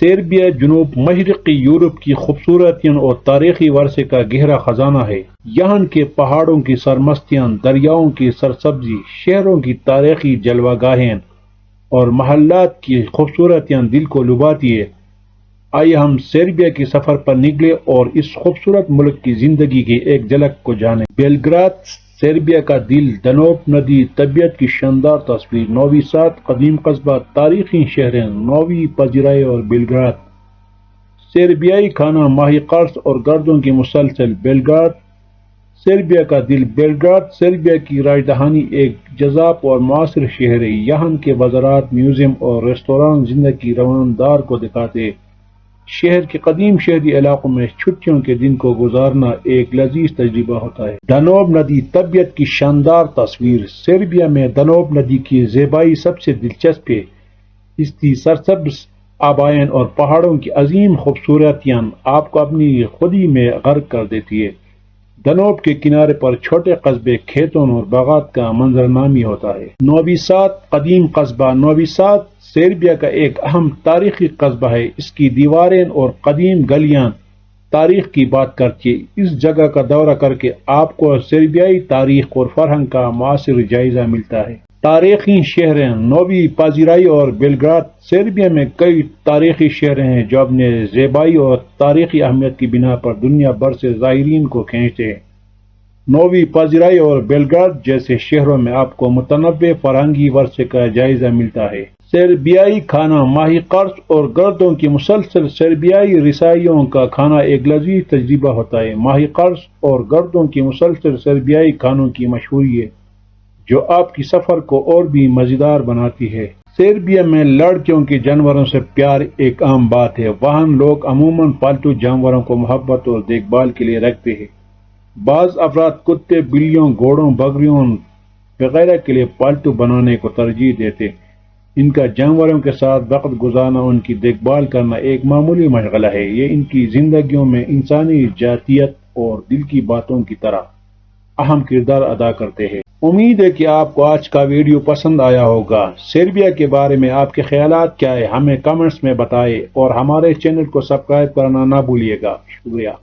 Serbia جنوب مشرقی Europe کی خوبصورتیاں اور تاریخی ورثے کا گہرا خزانہ ہے۔ یہاں کے پہاڑوں کی سرمستیاں، دریاؤں کی سرسبزی، شہروں کی تاریخی جلوہ گاہیں اور محلات کی خوبصورتیاں دل کو لبھاتی ہے۔ آئیے ہم سربیا کے سفر پر نکلے اور اس خوبصورت ملک کی زندگی کی ایک جھلک کو جانیں۔ بیلگراد سربیا کا دل، دنوب ندی، طبیعت کی شاندار تصویر، نوی ساد قدیم قصبہ، تاریخی شہریں، نوی پذیرائی اور بیلگراد سربیائی کھانا، ماہی قرص اور گردوں کی مسلسل۔ بیلگراد سربیا کا دل، بیلگراد سربیا کی راجدھانی ایک جذاب اور معاصر شہر ہے۔ یہاں کے بازارات، میوزیم اور ریستوران زندگی رواندار کو دکھاتے ہیں۔ شہر کے قدیم شہری علاقوں میں چھٹیوں کے دن کو گزارنا ایک لذیذ تجربہ ہوتا ہے۔ دنوب ندی طبیعت کی شاندار تصویر، سربیا میں دنوب ندی کی زیبائی سب سے دلچسپ ہے۔ اس کی سرسبز آبائیں اور پہاڑوں کی عظیم خوبصورتیاں آپ کو اپنی خودی میں غرق کر دیتی ہے۔ دنوب کے کنارے پر چھوٹے قصبے، کھیتوں اور باغات کا منظرنامی ہوتا ہے۔ نوی ساد قدیم قصبہ، نوی ساد سربیا کا ایک اہم تاریخی قصبہ ہے۔ اس کی دیواریں اور قدیم گلیاں تاریخ کی بات کرتی ہیں۔ اس جگہ کا دورہ کر کے آپ کو سربیائی تاریخ اور فرہنگ کا معاصر جائزہ ملتا ہے۔ تاریخی شہریں، نوی پذیرائی اور بیلگراد سربیا میں کئی تاریخی شہر ہیں جو اپنے زیبائی اور تاریخی اہمیت کی بنا پر دنیا بھر سے زائرین کو کھینچتے ہیں۔ نوی پذیرائی اور بیلگراد جیسے شہروں میں آپ کو متنوع فرہنگی ورثے کا جائزہ ملتا ہے۔ سربیائی کھانا، ماہی قرص اور گردوں کی مسلسل سربیائی رسائیوں کا کھانا ایک لذیذ تجربہ ہوتا ہے۔ ماہی قرص اور گردوں کی مسلسل سربیائی کھانوں کی مشہوری ہے جو آپ کی سفر کو اور بھی مزیدار بناتی ہے۔ سربیا میں لڑکیوں کے جانوروں سے پیار ایک عام بات ہے۔ وہاں لوگ عموماً پالتو جانوروں کو محبت اور دیکھ بھال کے لیے رکھتے ہیں۔ بعض افراد کتے، بلیوں، گھوڑوں، بکریوں وغیرہ کے لیے پالتو بنانے کو ترجیح دیتے ہیں۔ ان کا جانوروں کے ساتھ وقت گزارنا، ان کی دیکھ بھال کرنا ایک معمولی مشغلہ ہے۔ یہ ان کی زندگیوں میں انسانی ذاتیت اور دل کی باتوں کی طرح اہم کردار ادا کرتے ہیں۔ امید ہے کہ آپ کو آج کا ویڈیو پسند آیا ہوگا۔ سربیا کے بارے میں آپ کے خیالات کیا ہیں؟ ہمیں کمنٹس میں بتائیں اور ہمارے چینل کو سبسکرائب کرنا نہ بھولیے گا۔ شکریہ۔